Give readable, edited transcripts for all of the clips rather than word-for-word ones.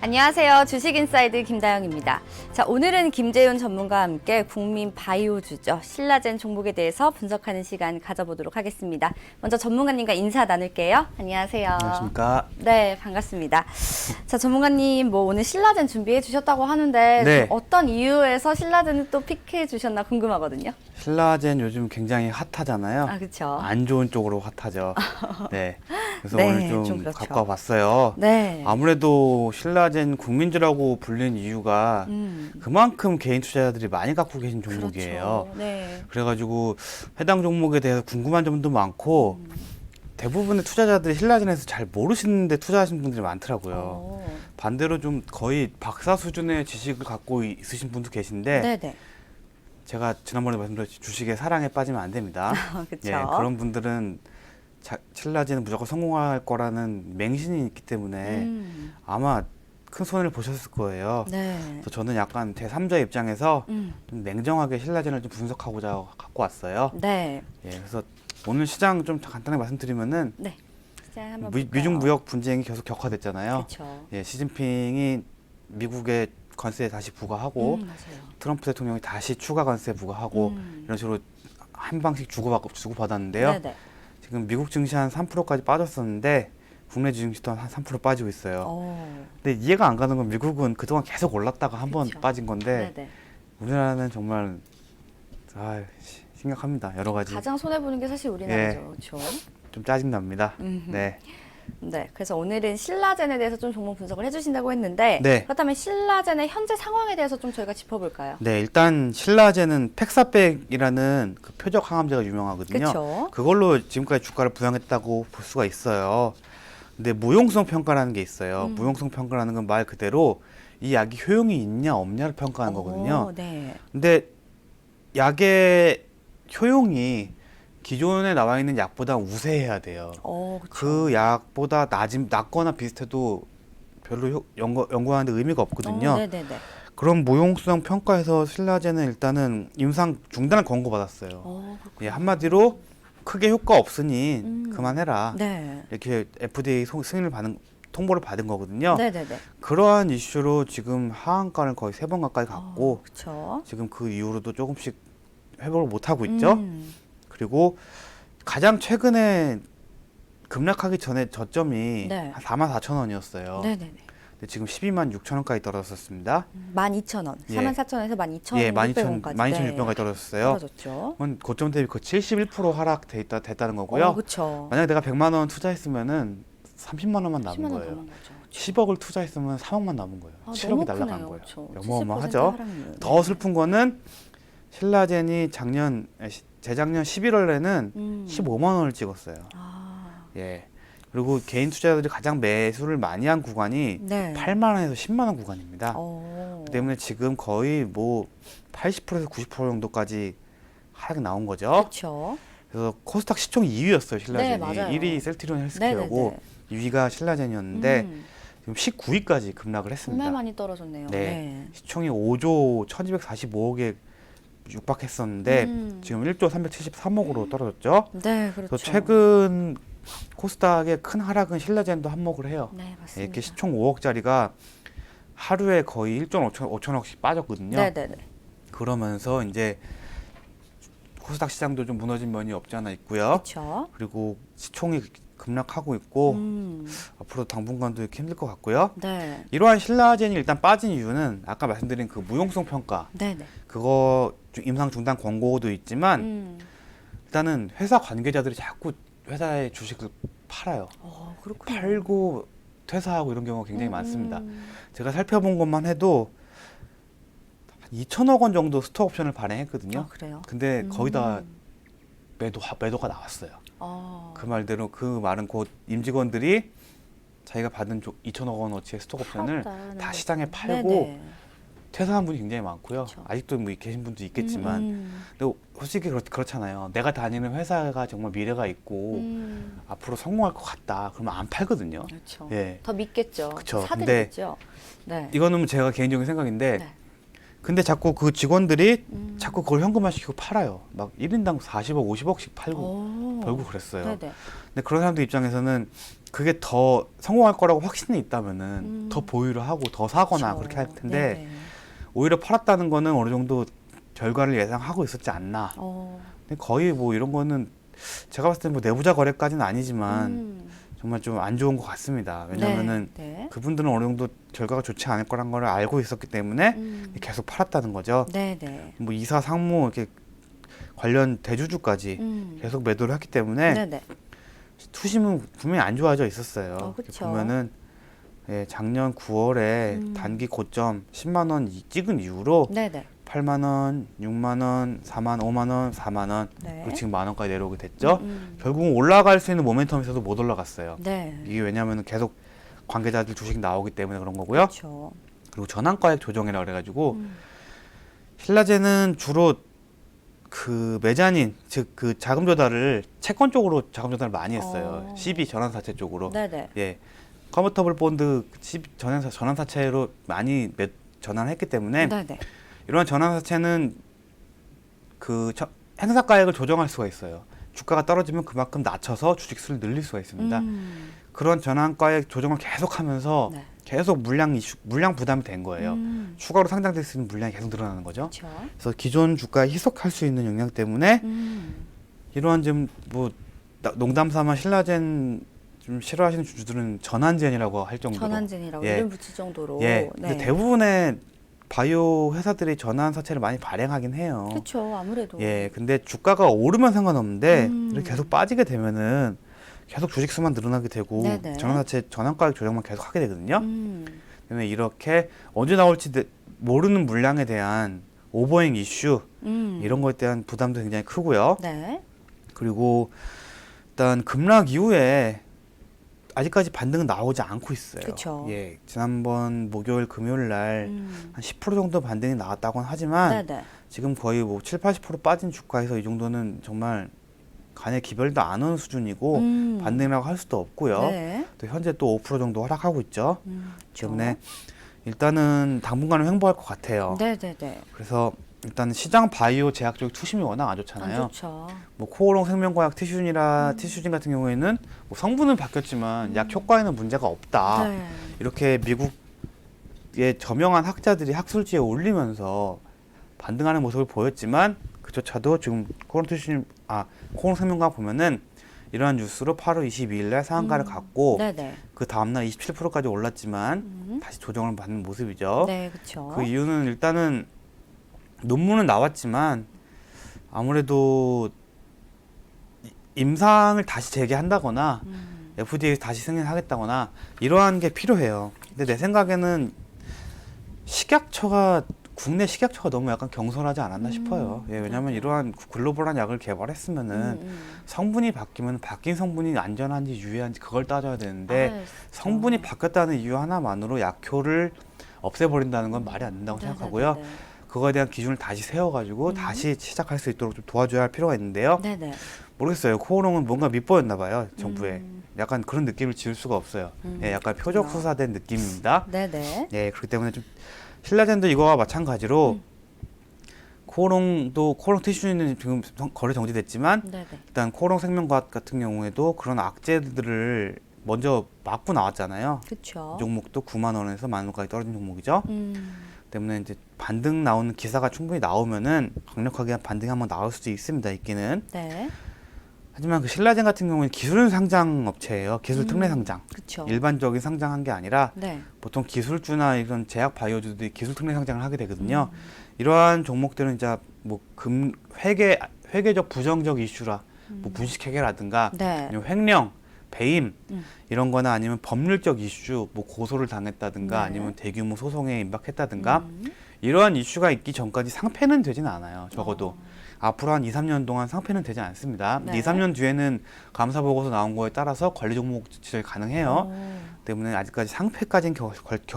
안녕하세요. 주식인사이드 김다영입니다. 자, 오늘은 김재윤 전문가와 함께 국민 바이오주죠. 신라젠 종목에 대해서 분석하는 시간 가져보도록 하겠습니다. 먼저 전문가님과 인사 나눌게요. 안녕하세요. 안녕하십니까. 네, 반갑습니다. 자, 전문가님 뭐 오늘 신라젠 준비해 주셨다고 하는데 네. 어떤 이유에서 신라젠을 또 픽해 주셨나 궁금하거든요. 신라젠 요즘 굉장히 핫하잖아요. 아, 그렇죠. 안 좋은 쪽으로 핫하죠. 네. 그래서 네, 오늘 좀 좀 그렇죠. 갖고 와봤어요. 네. 아무래도 신라젠 국민주라고 불린 이유가 음. 그만큼 개인 투자자들이 많이 갖고 계신 종목이에요. 그렇죠. 네. 그래가지고 해당 종목에 대해서 궁금한 점도 많고 대부분의 투자자들이 신라젠에서 잘 모르시는데 투자하시는 분들이 많더라고요. 오. 반대로 좀 거의 박사 수준의 지식을 갖고 있으신 분도 계신데 네네. 제가 지난번에 말씀드렸듯이 주식에 사랑에 빠지면 안 됩니다. 그렇죠. 예, 그런 분들은 신라젠은 무조건 성공할 거라는 맹신이 있기 때문에 아마 큰 손해를 보셨을 거예요. 네. 그래서 저는 약간 제3자 입장에서 음. 좀 냉정하게 신라젠을 좀 분석하고자 갖고 왔어요. 네. 예, 그래서 오늘 시장 좀 간단하게 말씀드리면은 네. 시장 한번 미중 무역 분쟁이 계속 격화됐잖아요. 그렇죠. 예, 시진핑이 미국의 관세에 다시 부과하고 맞아요. 트럼프 대통령이 다시 추가 관세 부과하고 이런 식으로 한 방씩 주고받았는데요. 네네. 지금 미국 증시 한 3%까지 빠졌었는데 국내 증시도 한 3% 빠지고 있어요. 오. 근데 이해가 안 가는 건 미국은 그동안 계속 올랐다가 한 번 그쵸. 빠진 건데 네네. 우리나라는 정말 심각합니다. 여러 가지. 가장 손해 보는 게 사실 우리나라죠. 예. 그렇죠. 좀 짜증납니다. 네. 네. 그래서 오늘은 신라젠에 대해서 좀 종목 분석을 해주신다고 했는데 네. 그렇다면 신라젠의 현재 상황에 대해서 좀 저희가 짚어볼까요? 네, 일단 신라젠은 팩사백이라는 그 표적 항암제가 유명하거든요. 그렇죠. 그걸로 지금까지 주가를 부양했다고 볼 수가 있어요. 근데 무용성 평가라는 게 있어요. 무용성 평가라는 건 말 그대로 이 약이 효용이 있냐 없냐를 평가하는 거거든요. 네. 근데 약의 효용이 기존에 나와 있는 약보다 우세해야 돼요. 그렇죠. 그 약보다 낮거나 비슷해도 별로 연구하는데 의미가 없거든요. 네네네. 그런 무용성 평가에서 신라젠은 일단은 임상 중단을 권고받았어요. 예, 한마디로 크게 효과 없으니 그만해라. 네. 이렇게 FDA 통보를 받은 거거든요. 네네네. 그러한 이슈로 지금 하한가를 거의 3번 가까이 갔고 그렇죠. 지금 그 이후로도 조금씩 회복을 못 하고 있죠. 그리고 가장 최근에 급락하기 전에 저점이 네. 한 44,000원이었어요. 네네네. 근데 지금 126,000원까지 떨어졌습니다. 12,000원. 예. 44,000원에서 12,600원까지. 예, 12,600원까지 떨어졌어요. 떨어졌죠. 그건 고점 대비 그 71% 됐다는 거고요. 그렇죠. 만약에 내가 100만 원 투자했으면은 30만 원만 남은 10만 원 거예요. 남은 거죠. 10억을 투자했으면 3억만 남은 거예요. 7억이 너무 날아간 크네요. 거예요. 그렇죠. 어마어마하죠. 70% 하락률. 더 슬픈 거는 신라젠이 재작년 11월에는 15만 원을 찍었어요. 예. 그리고 개인 투자자들이 가장 매수를 많이 한 구간이 네. 8만 원에서 10만 원 구간입니다. 오. 그 때문에 지금 거의 뭐 80%에서 90% 정도까지 하락이 나온 거죠. 그렇죠. 그래서 코스닥 시총 2위였어요, 신라젠이. 네, 맞아요. 1위 셀트리온 헬스케어고 2위가 신라젠이었는데 지금 19위까지 급락을 했습니다. 정말 많이 떨어졌네요. 네. 시총이 5조 1245억에 육박했었는데 지금 1조 373억으로 떨어졌죠. 네, 그렇죠. 그래서 최근 코스닥의 큰 하락은 신라젠도 한몫을 해요. 네, 맞습니다. 이렇게 시총 5억짜리가 하루에 거의 1조 5천억씩 빠졌거든요. 네네네. 그러면서 이제 코스닥 시장도 좀 무너진 면이 없지 않아 있고요. 그렇죠. 그리고 시총이 급락하고 있고 앞으로 당분간도 이렇게 힘들 것 같고요. 네. 이러한 신라젠이 일단 빠진 이유는 아까 말씀드린 그 무용성 평가 네네. 그거 임상 중단 권고도 있지만 일단은 회사 관계자들이 자꾸 회사의 주식을 팔아요. 그렇군요. 팔고 퇴사하고 이런 경우가 굉장히 많습니다. 제가 살펴본 것만 해도 한 2천억 원 정도 스톡 옵션을 발행했거든요. 그래요? 근데 거의 다 매도가 나왔어요. 그 말대로 그 말은 곧 임직원들이 자기가 받은 2천억 원어치의 스톡 옵션을 다 시장에 팔고 네네. 퇴사한 분이 굉장히 많고요. 그쵸. 아직도 뭐 계신 분도 있겠지만 근데 솔직히 그렇잖아요. 내가 다니는 회사가 정말 미래가 있고 앞으로 성공할 것 같다. 그러면 안 팔거든요. 그렇죠. 예. 더 믿겠죠. 그쵸. 사들이겠죠. 네. 이거는 제가 개인적인 생각인데 네. 근데 자꾸 그 직원들이 자꾸 그걸 현금화시키고 팔아요. 막 1인당 40억, 50억씩 팔고 벌고 그랬어요. 네네. 근데 그런 사람들 입장에서는 그게 더 성공할 거라고 확신이 있다면은 더 보유를 하고 더 사거나 그렇죠. 그렇게 할 텐데 네네. 오히려 팔았다는 거는 어느 정도 결과를 예상하고 있었지 않나. 어. 근데 거의 뭐 이런 거는 제가 봤을 때 뭐 내부자 거래까지는 아니지만 정말 좀 안 좋은 것 같습니다. 왜냐면은 네. 그분들은 어느 정도 결과가 좋지 않을 거란 걸 알고 있었기 때문에 계속 팔았다는 거죠. 네네. 뭐 이사, 상무 이렇게 관련 대주주까지 계속 매도를 했기 때문에 네네. 투심은 분명히 안 좋아져 있었어요. 그쵸. 보면은 예, 작년 9월에 단기 고점 10만 원 찍은 이후로 네네. 8만 원, 6만 원, 4만, 5만 원, 4만 원, 네. 그리고 지금 만 원까지 내려오게 됐죠. 결국은 올라갈 수 있는 모멘텀에서도 못 올라갔어요. 네. 이게 왜냐하면 계속 관계자들 주식 나오기 때문에 그런 거고요. 그렇죠. 그리고 전환가액 조정이라 그래가지고 신라제는 주로 그 매자닌 즉 그 자금 조달을 채권 쪽으로 자금 조달을 많이 했어요. CB 전환사채 쪽으로. 네네. 예, 컨버터블 본드 CB 전환사채로 많이 전환했기 때문에 네네. 이러한 전환사채는 그 행사가액을 조정할 수가 있어요. 주가가 떨어지면 그만큼 낮춰서 주식수를 늘릴 수가 있습니다. 그런 전환가액 조정을 계속하면서 네. 계속 물량 부담이 된 거예요. 추가로 상장될 수 있는 물량이 계속 늘어나는 거죠. 그렇죠. 그래서 기존 주가에 희석할 수 있는 영향 때문에 이러한 좀 뭐 농담삼아 신라젠 좀 싫어하시는 주주들은 전환젠이라고 할 정도로 전환진이라고 예. 이름 붙일 정도로. 예, 네. 근데 대부분의 바이오 회사들이 전환사채를 많이 발행하긴 해요. 그렇죠. 아무래도. 예, 근데 주가가 오르면 상관없는데 이렇게 계속 빠지게 되면은 계속 주식수만 늘어나게 되고 네네. 전환사채 전환가액 조정만 계속 하게 되거든요. 그러면 이렇게 언제 나올지 모르는 물량에 대한 오버행 이슈 이런 거에 대한 부담도 굉장히 크고요. 네. 그리고 일단 급락 이후에 아직까지 반등은 나오지 않고 있어요. 그쵸. 예, 지난번 목요일, 금요일 날 한 10% 정도 반등이 나왔다고는 하지만 네네. 지금 거의 뭐 7, 80% 빠진 주가에서 이 정도는 정말 간의 기별도 안 오는 수준이고 반등이라고 할 수도 없고요. 네. 또 현재 또 5% 정도 하락하고 있죠. 그렇죠. 때문에 일단은 당분간은 횡보할 것 같아요. 네네네. 그래서 일단 시장 바이오 제약 쪽 투심이 워낙 안 안 좋잖아요. 좋죠. 뭐 코오롱 생명과학 티슈진 같은 경우에는 뭐 성분은 바뀌었지만 약 효과에는 문제가 없다. 네. 이렇게 미국의 저명한 학자들이 학술지에 올리면서 반등하는 모습을 보였지만 그조차도 지금 코오롱 생명과학 보면은 이러한 뉴스로 8월 22일 날 상한가를 갔고 네네. 그 다음날 27%까지 올랐지만 다시 조정을 받는 모습이죠. 네, 그렇죠. 그 이유는 일단은 논문은 나왔지만 아무래도 임상을 다시 재개한다거나 FDA에서 다시 승인하겠다거나 이러한 게 필요해요. 근데 내 생각에는 국내 식약처가 너무 약간 경솔하지 않았나 싶어요. 예, 왜냐하면 이러한 글로벌한 약을 개발했으면은 성분이 바뀌면 바뀐 성분이 안전한지 유해한지 그걸 따져야 되는데 아, 성분이 바뀌었다는 이유 하나만으로 약효를 없애버린다는 건 말이 안 된다고 생각하고요. 네네네. 그거에 대한 기준을 다시 세워가지고 다시 시작할 수 있도록 좀 도와줘야 할 필요가 있는데요. 네네. 모르겠어요. 코오롱은 뭔가 밑보였나 봐요. 정부에. 약간 그런 느낌을 지울 수가 없어요. 예, 약간 표적 수사된 느낌입니다. 네네. 예, 그렇기 때문에 좀 신라젠도 이거와 마찬가지로 코오롱 티슈는 지금 거래 정지됐지만 네네. 일단 코오롱 생명과학 같은 경우에도 그런 악재들을 먼저 막고 나왔잖아요. 그렇죠. 이 종목도 9만 원에서 만 원까지 떨어진 종목이죠. 때문에 이제 반등 나오는 기사가 충분히 나오면은 강력하게 반등이 한번 나올 수도 있습니다. 있기는. 네. 하지만 그 신라젠 같은 경우는 기술 상장 업체예요. 기술 특례 상장. 그렇죠. 일반적인 상장한 게 아니라 네. 보통 기술주나 이런 제약 바이오주들이 기술 특례 상장을 하게 되거든요. 이러한 종목들은 이제 뭐 회계적 부정적 이슈라 뭐 분식회계라든가 네. 아니면 횡령, 배임 이런 거나 아니면 법률적 이슈, 뭐 고소를 당했다든가 네. 아니면 대규모 소송에 임박했다든가 이러한 이슈가 있기 전까지 상패는 되지는 않아요. 적어도. 앞으로 한 2, 3년 동안 상패는 되지 않습니다. 네. 2, 3년 뒤에는 감사 보고서 나온 거에 따라서 관리 종목 지정이 가능해요. 때문에 아직까지 상패까지는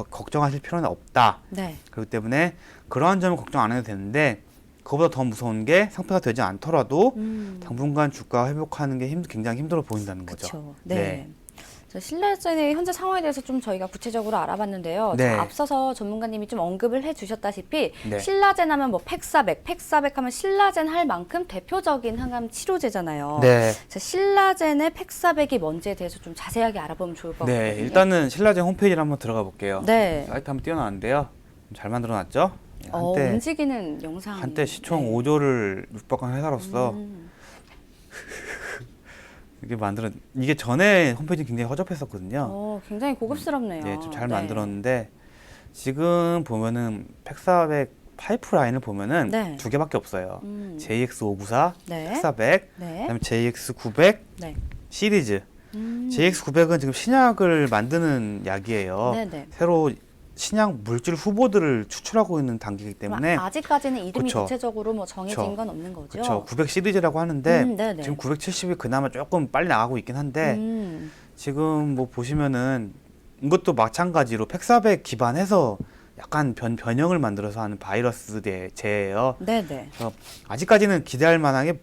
걱정하실 필요는 없다. 네. 그렇기 때문에 그러한 점을 걱정 안 해도 되는데 그거보다 더 무서운 게 상패가 되지 않더라도 당분간 주가 회복하는 게 굉장히 힘들어 보인다는 거죠. 그렇죠. 네. 신라젠의 현재 상황에 대해서 좀 저희가 구체적으로 알아봤는데요. 네. 자, 앞서서 전문가님이 좀 언급을 해주셨다시피 네. 신라젠 하면 뭐 팩사백 하면 신라젠 할 만큼 대표적인 항암 치료제잖아요. 네. 자, 신라젠의 팩사백이 뭔지에 대해서 좀 자세하게 알아보면 좋을 것 같거든요. 네, 일단은 신라젠 홈페이지를 한번 들어가 볼게요. 네. 사이트 한번 띄워놨는데요. 잘 만들어놨죠? 한때 움직이는 영상. 한때 시총 네. 5조를 육박한 회사로서 이게 전에 홈페이지 굉장히 허접했었거든요. 굉장히 고급스럽네요. 네, 좀 잘 네. 만들었는데 지금 보면은 팩사백 파이프라인을 보면은 네. 두 개밖에 없어요. JX594, 네. 팩사백, 네. 그다음에 JX900 네. 시리즈. JX900은 지금 신약을 만드는 약이에요. 네네. 새로 신약 물질 후보들을 추출하고 있는 단계이기 때문에 아직까지는 이름이 그쵸. 구체적으로 뭐 정해진 그쵸. 건 없는 거죠. 그렇죠. 900 시리즈라고 하는데 네네. 지금 970이 그나마 조금 빨리 나가고 있긴 한데 지금 뭐 보시면은 이것도 마찬가지로 팩사백 기반해서 약간 변형을 만들어서 하는 바이러스 제예요. 네네. 그래서 아직까지는 기대할 만한 게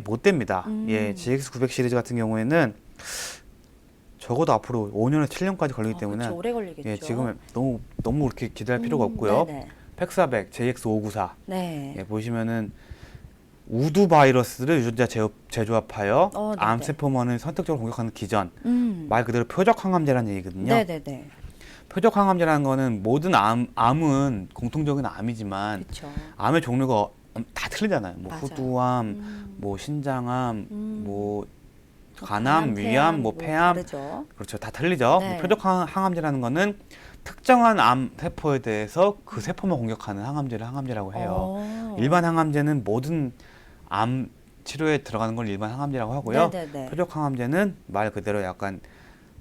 못 됩니다. 예, GX900 시리즈 같은 경우에는 적어도 앞으로 5년에서 7년까지 걸리기 때문에 그쵸, 오래 걸리겠죠. 예, 지금 너무 그렇게 기대할 필요가 없고요. 네네. 팩사백, JX594 네. 예, 보시면은 우두 바이러스를 유전자 제조합하여 네네. 암세포만을 선택적으로 공격하는 기전. 음. 말 그대로 표적 항암제라는 얘기거든요. 네네네. 표적 항암제라는 거는 모든 암은 공통적인 암이지만 그렇죠. 암의 종류가 다 틀리잖아요. 뭐 맞아요. 후두암, 뭐 신장암, 뭐 간암, 간암, 위암, 뭐 폐암, 다르죠. 그렇죠. 다 틀리죠. 네. 표적 항암제라는 거는 특정한 암 세포에 대해서 그 세포만 공격하는 항암제를 항암제라고 해요. 일반 항암제는 모든 암 치료에 들어가는 걸 일반 항암제라고 하고요. 네네네. 표적 항암제는 말 그대로 약간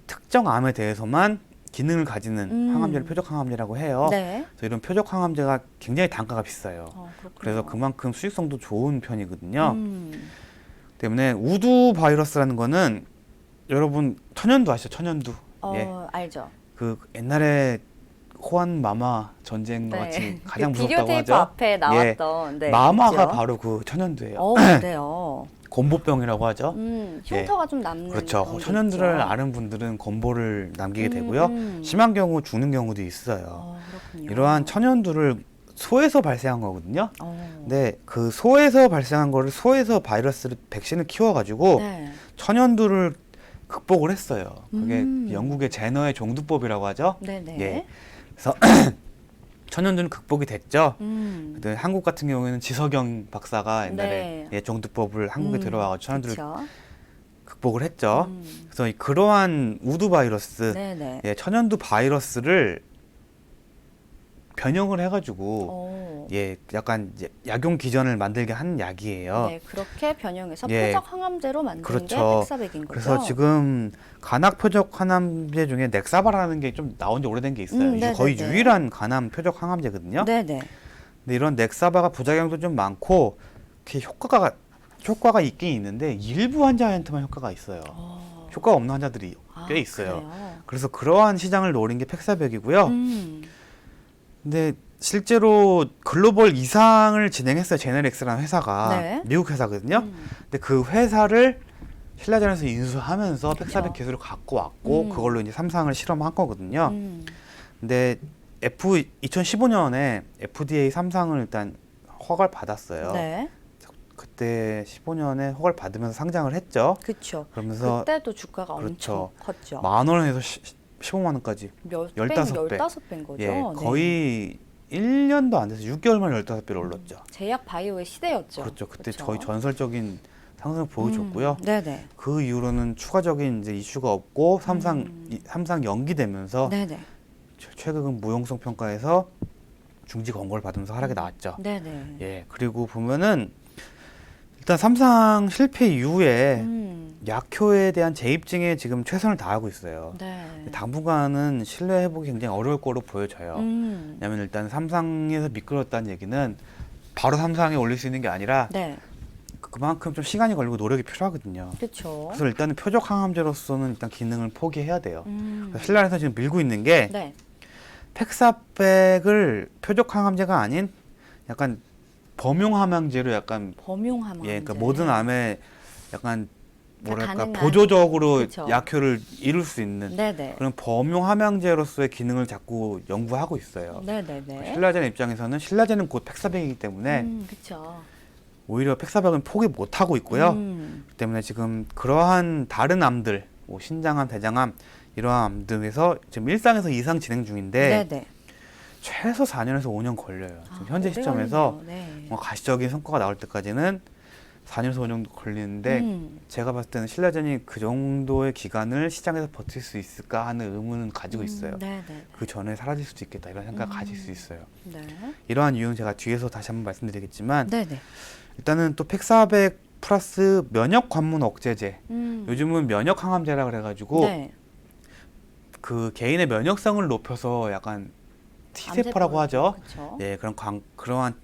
특정 암에 대해서만 기능을 가지는 항암제를 표적 항암제라고 해요. 네. 그래서 이런 표적 항암제가 굉장히 단가가 비싸요. 그렇군요. 그래서 그만큼 수익성도 좋은 편이거든요. 음. 때문에 우두 바이러스라는 거는 여러분 천연두 아시죠? 천연두. 예. 알죠. 그 옛날에 호환 마마 전쟁 네. 같이 가장 그 무섭다고 비디오 테이프 하죠. 앞에 나왔던 네, 마마가 있죠. 바로 그 천연두예요. 그래요. 곰보병이라고 하죠. 흉터가 좀 남는 그렇죠. 그런 게 천연두를 있죠. 아는 분들은 곰보를 남기게 되고요. 심한 경우 죽는 경우도 있어요. 그렇군요. 이러한 천연두를 소에서 발생한 거거든요. 어. 근데 그 소에서 발생한 거를 소에서 바이러스를 백신을 키워가지고 네. 천연두를 극복을 했어요. 그게 음. 영국의 제너의 종두법이라고 하죠. 네네. 예. 그래서 천연두는 극복이 됐죠. 근데 한국 같은 경우에는 지석영 박사가 옛날에 네. 예, 종두법을 한국에 들어와서 천연두를 그쵸. 극복을 했죠. 그래서 그러한 우두 바이러스, 네네. 예, 천연두 바이러스를 변형을 해가지고 오. 예, 약간 이제 약용 기전을 만들게 한 약이에요. 네, 그렇게 변형해서 예. 표적 항암제로 만든 그렇죠. 게 팩사백인 거죠. 그래서 지금 간악 표적 항암제 중에 넥사바라는 게 좀 나온 지 오래된 게 있어요. 네네네. 거의 유일한 간암 표적 항암제거든요. 네네. 근데 이런 넥사바가 부작용도 좀 많고 이렇게 효과가 있긴 있는데 일부 환자한테만 효과가 있어요. 효과가 없는 환자들이 꽤 있어요. 그래요? 그래서 그러한 시장을 노린 게 팩사백이고요. 음. 근데 실제로 글로벌 이상을 진행했어요. 제네렉스라는 회사가 네. 미국 회사거든요. 근데 그 회사를 신라젠에서 인수하면서 팩사백 기술을 갖고 왔고 그걸로 이제 삼상을 실험한 거거든요. 근데 2015년에 FDA 삼상을 일단 허가를 받았어요. 네. 그때 15년에 허가를 받으면서 상장을 했죠. 그렇죠. 그러면서 그때도 주가가 그렇죠. 엄청 컸죠. 10,000원에서 15만 원까지. 몇 15배. 15배인 거죠. 예, 네. 거의 1년도 안 돼서 6개월 만에 15배를 올랐죠. 제약 바이오의 시대였죠. 그렇죠. 그때 그렇죠. 거의 전설적인 상승을 보여줬고요. 네네. 그 이후로는 추가적인 이제 이슈가 없고 삼상 연기되면서 네네. 최근 무용성 평가에서 중지 권고를 받으면서 하락이 나왔죠. 네네. 예, 그리고 보면은 일단 삼상 실패 이후에 약효에 대한 재입증에 지금 최선을 다하고 있어요. 네. 당분간은 신뢰 회복이 굉장히 어려울 거로 보여져요. 왜냐하면 일단 삼상에서 미끄러웠다는 얘기는 바로 삼상에 올릴 수 있는 게 아니라 네. 그만큼 좀 시간이 걸리고 노력이 필요하거든요. 그렇죠. 그래서 일단은 표적 항암제로서는 일단 기능을 포기해야 돼요. 그래서 신라젠에서 지금 밀고 있는 게 네. 팩사백을 표적 항암제가 아닌 약간 범용 항암제로 약간 범용 항암제. 예, 그러니까 모든 암에 약간 뭐랄까 가능한. 보조적으로 그쵸. 약효를 이룰 수 있는 네네. 그런 범용 함양제로서의 기능을 자꾸 연구하고 있어요. 네네네. 신라젠 입장에서는 신라젠은 곧 팩사백이기 때문에 그렇죠. 오히려 팩사백은 포기 못 하고 있고요. 그 때문에 지금 그러한 다른 암들, 뭐 신장암, 대장암 이러한 암들에서 지금 일상에서 이상 진행 중인데 네네. 최소 4년에서 5년 걸려요. 지금 현재 오래 시점에서 걸리네요. 네. 뭐 가시적인 성과가 나올 때까지는 4년에서 5년 정도 걸리는데 제가 봤을 때는 신라젠이 그 정도의 기간을 시장에서 버틸 수 있을까 하는 의문은 가지고 있어요. 네네. 그 전에 사라질 수도 있겠다 이런 생각 가질 수 있어요. 네. 이러한 이유는 제가 뒤에서 다시 한번 말씀드리겠지만 네네. 일단은 또 팩사백 플러스 면역 관문 억제제 요즘은 면역 항암제라 그래가지고 네. 그 개인의 면역성을 높여서 약간 T세포라고 하죠. 그렇죠. 예, 그러한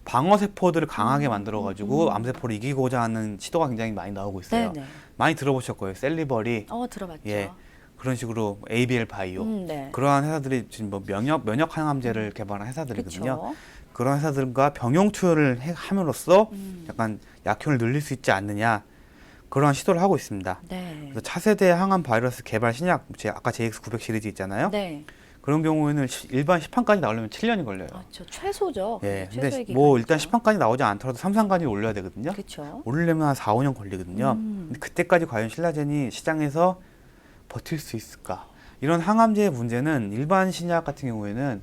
방어 세포들을 강하게 만들어가지고 암세포를 이기고자 하는 시도가 굉장히 많이 나오고 있어요. 네네. 많이 들어보셨을 거예요. 셀리버리, 들어봤죠. 예, 그런 식으로 ABL 바이오 네. 그러한 회사들이 지금 뭐 면역 항암제를 개발한 회사들이거든요. 그렇죠. 그런 회사들과 병용 투여를 함으로써 약간 약효를 늘릴 수 있지 않느냐 그러한 시도를 하고 있습니다. 네. 그래서 차세대 항암 바이러스 개발 신약, 아까 JX900 시리즈 있잖아요. 네. 그런 경우에는 일반 시판까지 나오려면 7년이 걸려요. 그렇죠. 최소죠. 예, 최소의 근데 뭐 일단 기간이죠. 시판까지 나오지 않더라도 3, 4간이 올려야 되거든요. 그렇죠. 오르려면 한 4, 5년 걸리거든요. 근데 그때까지 과연 신라젠이 시장에서 버틸 수 있을까? 이런 항암제의 문제는 일반 신약 같은 경우에는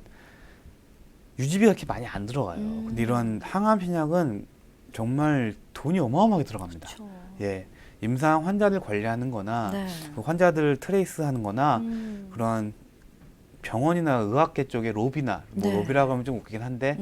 유지비가 그렇게 많이 안 들어가요. 근데 이런 항암 신약은 정말 돈이 어마어마하게 들어갑니다. 그렇죠. 예, 임상 환자들 관리하는 거나 네. 그 환자들 트레이스 하는 거나 그런 병원이나 의학계 쪽에 로비나 뭐 네. 로비라고 하면 좀 웃기긴 한데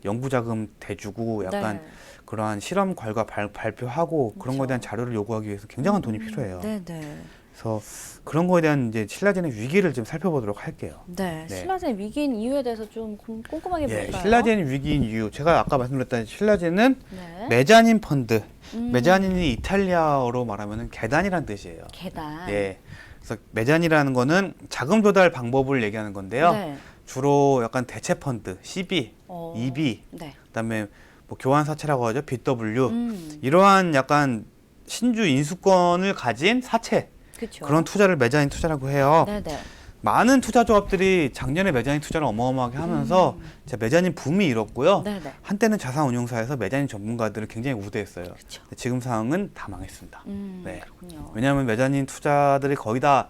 연구자금 대주고 약간 네. 그러한 실험 결과 발표하고 그런 거에 대한 자료를 요구하기 위해서 굉장한 돈이 필요해요. 네네. 그래서 그런 거에 대한 이제 신라젠의 위기를 좀 살펴보도록 할게요. 네. 네. 신라젠 위기인 이유에 대해서 좀 꼼꼼하게 예, 볼까요? 신라젠 위기인 이유 제가 아까 말씀드렸던 신라젠은 네. 메자닌 펀드 메자닌이 이탈리아어로 말하면 계단이란 뜻이에요. 계단. 예. 그래서 메자닌이라는 거는 자금 조달 방법을 얘기하는 건데요. 네. 주로 약간 대체 펀드, CB, EB, 네. 그다음에 뭐 교환 사채라고 하죠, BW. 이러한 약간 신주 인수권을 가진 사채 그렇죠. 그런 투자를 메자닌 투자라고 해요. 네네. 많은 투자 조합들이 작년에 메자닌 투자를 어마어마하게 하면서 이제 메자닌 붐이 일었고요. 네네. 한때는 자산운용사에서 메자닌 전문가들을 굉장히 우대했어요. 그렇죠. 근데 지금 상황은 다 망했습니다. 네. 그렇군요. 왜냐하면 메자닌 투자들이 거의 다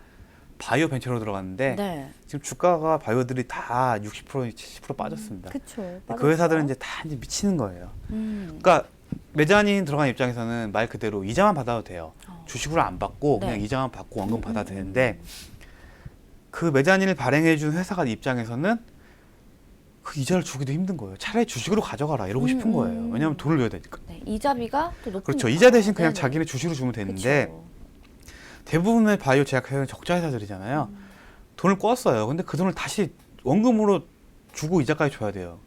바이오 벤처로 들어갔는데 네. 지금 주가가 바이오들이 다 60%, 70% 빠졌습니다. 그렇죠. 그 회사들은 이제 다 이제 미치는 거예요. 그러니까 메자닌 들어간 입장에서는 말 그대로 이자만 받아도 돼요. 주식으로 안 받고 네. 그냥 이자만 받고 원금 받아도 되는데 그 메자닌을 발행해 준 회사가 입장에서는 그 이자를 주기도 힘든 거예요. 차라리 주식으로 가져가라 이러고 싶은 거예요. 왜냐하면 돈을 넣어야 되니까. 네. 이자비가 또 높으니까. 그렇죠. 이자 대신 그냥 네네. 자기네 주식으로 주면 되는데 그렇죠. 대부분의 바이오 제약회사는 적자 회사들이잖아요. 돈을 꿨어요. 근데 그 돈을 다시 원금으로 주고 이자까지 줘야 돼요.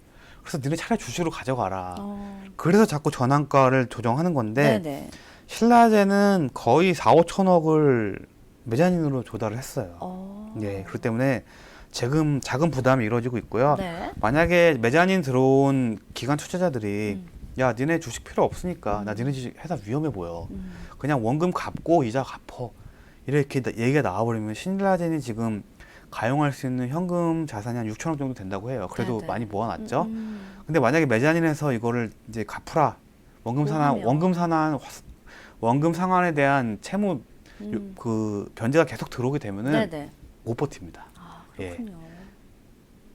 그래서 너네 차라리 주식으로 가져가라. 그래서 자꾸 전환가를 조정하는 건데 네네. 신라젠은 거의 4, 5천억을 메자닌으로 조달을 했어요. 예, 그렇기 때문에 자금 부담이 이루어지고 있고요. 네. 만약에 메자닌 들어온 기관 투자자들이 야, 니네 주식 필요 없으니까 나 니네 주식 회사 위험해 보여. 그냥 원금 갚고 이자 갚어. 이렇게 얘기가 나와버리면 신라젠이 지금 가용할 수 있는 현금 자산이 한 6천억 정도 된다고 해요. 그래도 네네. 많이 모아놨죠. 근데 만약에 메자닌에서 이거를 이제 갚으라 원금 상환에 대한 채무 그 변제가 계속 들어오게 되면은 네네. 못 버팁니다. 예. 그렇군요.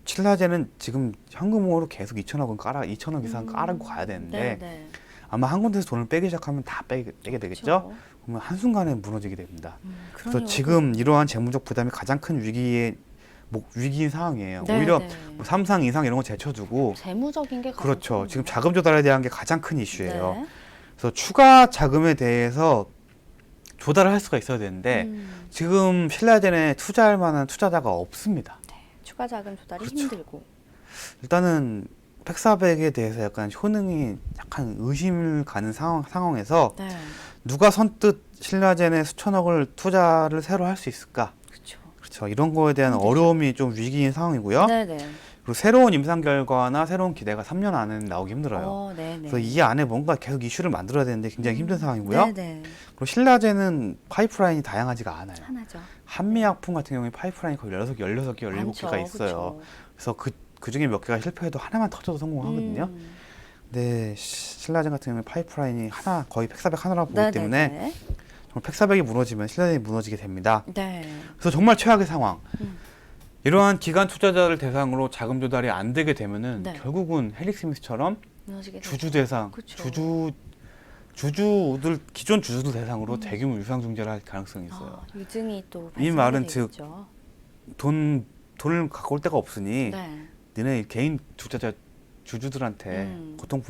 신라젠은 지금 현금으로 계속 2천억 이상 깔고 가야 되는데 네네. 아마 한 군데서 돈을 빼기 시작하면 다 빼게 되겠죠. 그렇죠. 그러면 한순간에 무너지게 됩니다. 그래서 그러네요. 지금 이러한 재무적 부담이 가장 큰 위기인 상황이에요. 네, 오히려 네. 뭐 3상 이상 이런 거 제쳐두고 재무적인 게 가장 그렇죠. 큰 지금 문제죠. 자금 조달에 대한 게 가장 큰 이슈예요. 네. 그래서 추가 자금에 대해서 조달을 할 수가 있어야 되는데 지금 신라젠에 투자할 만한 투자자가 없습니다. 추가 자금 조달이 그렇죠. 힘들고. 일단은 팩사백에 대해서 약간 효능이 약간 의심을 가는 상황에서 네. 누가 선뜻 신라젠에 수천억을 투자를 새로 할 수 있을까? 그렇죠. 그렇죠. 이런 거에 대한 어려움이 좀 위기인 상황이고요. 네네. 그리고 새로운 임상 결과나 새로운 기대가 3년 안에는 나오기 힘들어요. 네네. 그래서 이 안에 뭔가 계속 이슈를 만들어야 되는데 굉장히 힘든 상황이고요. 네네. 그리고 신라젠은 파이프라인이 다양하지가 않아요. 하나죠. 한미약품 같은 경우에 파이프라인이 거의 16개, 17개, 17개가 많죠. 있어요. 그쵸. 그래서 그 중에 몇 개가 실패해도 하나만 터져도 성공하거든요. 근데 신라젠 같은 경우는 파이프라인이 하나, 거의 팩사백 하나라고 보기 네네네. 때문에 정말 팩사백이 무너지면 신라젠이 무너지게 됩니다. 네. 그래서 정말 최악의 상황. 이러한 기관 투자자를 대상으로 자금 조달이 안 되게 되면은 네. 결국은 헬릭스미스처럼 무너지게 되죠. 주주 대상, 그쵸. 주주들 기존 주주들 대상으로 대규모 유상 중재를 할 가능성이 있어요. 유증이 또 이 말은 발생하게 즉 되겠죠. 돈을 갖고 올 데가 없으니 네. 너네 개인 투자자 주주들한테 고통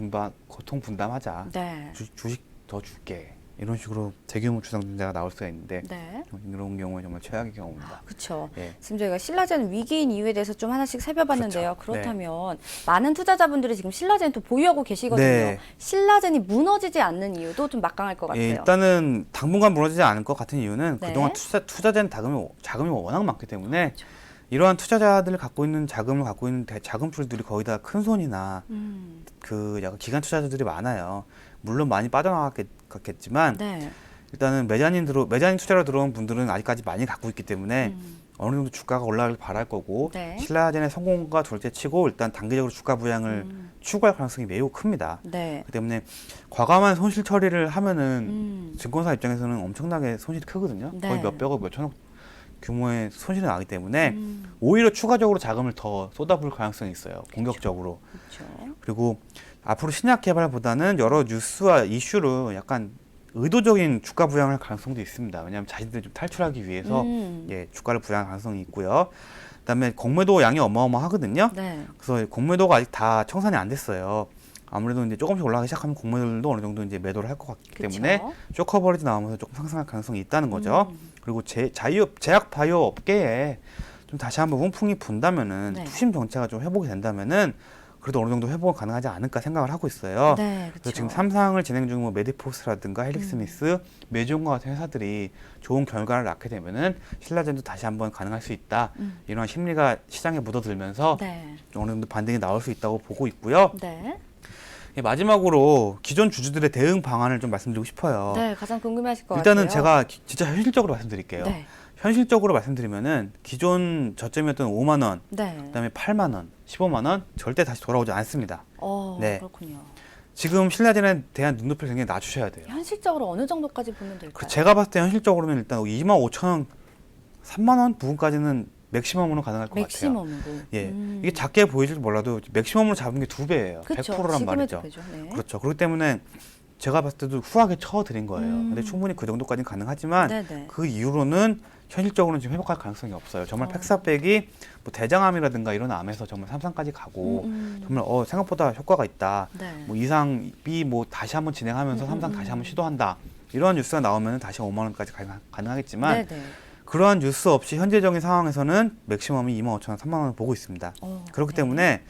분담하자. 네. 주식 더 줄게. 이런 식으로 대규모 주상 중재가 나올 수가 있는데 네. 이런 경우는 정말 최악의 경우입니다. 그렇죠. 예. 지금 저희가 신라젠 위기인 이유에 대해서 좀 하나씩 살펴봤는데요. 그렇죠. 그렇다면 많은 투자자분들이 지금 신라젠 또 보유하고 계시거든요. 네. 신라젠이 무너지지 않는 이유도 좀 막강할 것 같아요. 예, 일단은 당분간 무너지지 않을 것 같은 이유는 네. 그동안 투자된 자금이 워낙 많기 때문에 이러한 투자자들을 갖고 있는 자금을 갖고 있는 자금줄들이 거의 다 큰 손이나 그 약간 기관 투자자들이 많아요. 물론 많이 빠져나갔겠지만 네. 일단은 매자닌 투자로 들어온 분들은 아직까지 많이 갖고 있기 때문에 어느 정도 주가가 올라가길 바랄 거고 네. 신라젠의 성공과 둘째치고 일단 단기적으로 주가 부양을 추구할 가능성이 매우 큽니다. 네. 그렇기 때문에 과감한 손실 처리를 하면은 증권사 입장에서는 엄청나게 손실이 크거든요. 네. 거의 몇백억, 몇천억 규모의 손실이 나기 때문에 오히려 추가적으로 자금을 더 쏟아부을 가능성이 있어요. 공격적으로. 그렇죠. 그리고 앞으로 신약 개발보다는 여러 뉴스와 이슈로 약간 의도적인 주가 부양할 가능성도 있습니다. 왜냐하면 자신들이 좀 탈출하기 위해서 예, 주가를 부양할 가능성이 있고요. 그다음에 공매도 양이 어마어마하거든요. 네. 그래서 공매도가 아직 다 청산이 안 됐어요. 아무래도 이제 조금씩 올라가기 시작하면 공매도들도 어느 정도 이제 매도를 할 것 같기 그쵸. 때문에 쇼커버리지 나오면서 조금 상승할 가능성이 있다는 거죠. 그리고 제약 바이오 업계에 좀 다시 한번 훈풍이 분다면은 네. 투심 정체가 좀 회복이 된다면은 그래도 어느 정도 회복은 가능하지 않을까 생각을 하고 있어요. 네. 그래서 그렇죠. 지금 삼상을 진행 중인 뭐 메디포스라든가 헬릭스미스, 메종과 같은 회사들이 좋은 결과를 낳게 되면은 신라젠도 다시 한번 가능할 수 있다. 이런 심리가 시장에 묻어들면서 네. 어느 정도 반등이 나올 수 있다고 보고 있고요. 네. 예, 마지막으로 기존 주주들의 대응 방안을 좀 말씀드리고 싶어요. 네. 가장 궁금해하실 것 일단은 같아요. 제가 진짜 현실적으로 말씀드릴게요. 네. 현실적으로 말씀드리면은 기존 저점이었던 5만 원, 네. 그다음에 8만 원, 15만 원 절대 다시 돌아오지 않습니다. 네. 그렇군요. 지금 신라젠에 대한 눈높이를 굉장히 낮추셔야 돼요. 현실적으로 어느 정도까지 보면 될까요? 그 제가 봤을 때 현실적으로는 일단 2만 5천 원, 3만 원 부분까지는 맥시멈으로 가능할 것 같아요. 맥시멈으로. 예, 이게 작게 보일지 몰라도 맥시멈으로 잡은 게 2배예요. 그쵸. 100%란 지금의 말이죠. 2배죠. 네. 그렇죠. 그렇기 때문에 제가 봤을 때도 후하게 쳐드린 거예요. 근데 충분히 그 정도까지는 가능하지만 네네. 그 이후로는 현실적으로는 지금 회복할 가능성이 없어요. 정말 팩사백이 뭐 대장암이라든가 이런 암에서 정말 삼상까지 가고 정말 생각보다 효과가 있다. 네. 뭐 이상이 뭐 다시 한번 진행하면서 삼상 다시 한번 시도한다. 이런 뉴스가 나오면 다시 5만 원까지 가능하겠지만 네네. 그러한 뉴스 없이 현재적인 상황에서는 맥시멈이 2만 5천 원, 3만 원을 보고 있습니다. 그렇기 네. 때문에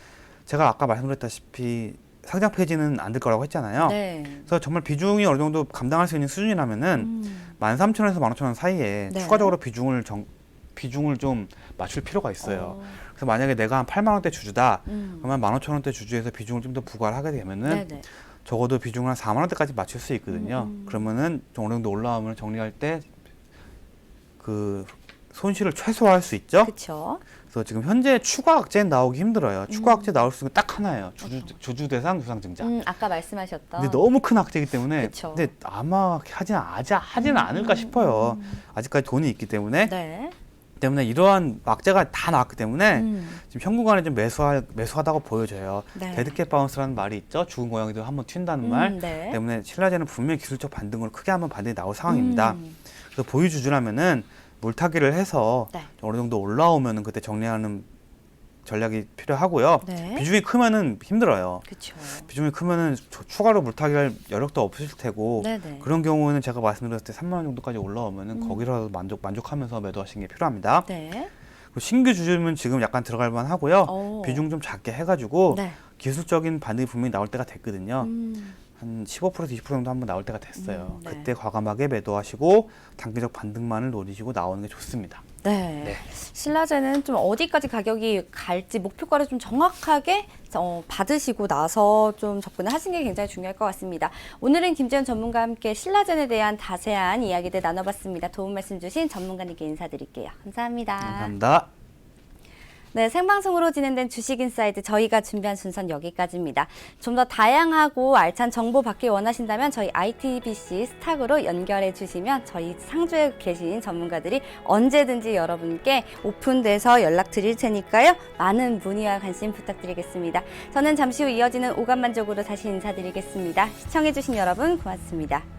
제가 아까 말씀드렸다시피 상장 폐지는 안 될 거라고 했잖아요. 네. 그래서 정말 비중이 어느 정도 감당할 수 있는 수준이라면은 13,000원에서 15,000원 사이에 네. 추가적으로 비중을 좀 맞출 필요가 있어요. 그래서 만약에 내가 한 8만 원대 주주다, 그러면 15,000원대 주주에서 비중을 좀 더 부과를 하게 되면은 네네. 적어도 비중을 한 4만 원대까지 맞출 수 있거든요. 그러면은 좀 어느 정도 올라오면 정리할 때 그 손실을 최소화할 수 있죠. 그렇죠. 그래서 지금 현재 추가 악재는 나오기 힘들어요. 추가 악재 나올 수 있는 게 딱 하나예요. 주주 대상 유상 증자. 아까 말씀하셨던. 근데 너무 큰 악재이기 때문에 그쵸. 근데 아마 하지는 않을까 싶어요. 아직까지 돈이 있기 때문에 네. 이러한 악재가 다 나왔기 때문에 지금 현 구간에 좀 매수하다고 보여져요. 네. 데드캣 바운스라는 말이 있죠. 죽은 고양이도 한번 튄다는 말 네. 때문에 신라젠은 분명히 기술적 반등으로 크게 한번 반등이 나올 상황입니다. 그래서 보유 주주라면은 물타기를 해서 네. 어느 정도 올라오면은 그때 정리하는 전략이 필요하고요. 네. 비중이 크면은 힘들어요. 그렇죠. 비중이 크면은 추가로 물타기할 여력도 없으실 테고 네네. 그런 경우에는 제가 말씀드렸을 때 3만 원 정도까지 올라오면은 거기라도 만족하면서 매도하시는 게 필요합니다. 네. 그리고 신규 주주면 지금 약간 들어갈 만하고요. 오. 비중 좀 작게 해가지고 네. 기술적인 반등이 분명히 나올 때가 됐거든요. 한 15%에서 20% 정도 한번 나올 때가 됐어요. 네. 그때 과감하게 매도하시고 단기적 반등만을 노리시고 나오는 게 좋습니다. 네. 네. 신라제는 좀 어디까지 가격이 갈지 목표가를 좀 정확하게 받으시고 나서 좀 접근을 하시는 게 굉장히 중요할 것 같습니다. 오늘은 김재현 전문가와 함께 신라젠에 대한 자세한 이야기들 나눠봤습니다. 도움 말씀 주신 전문가님께 인사드릴게요. 감사합니다. 감사합니다. 네, 생방송으로 진행된 주식인사이드 저희가 준비한 순서는 여기까지입니다. 좀 더 다양하고 알찬 정보 받기 원하신다면 저희 ITBC 스탁으로 연결해 주시면 저희 상주에 계신 전문가들이 언제든지 여러분께 오픈돼서 연락드릴 테니까요. 많은 문의와 관심 부탁드리겠습니다. 저는 잠시 후 이어지는 오감만족으로 다시 인사드리겠습니다. 시청해 주신 여러분 고맙습니다.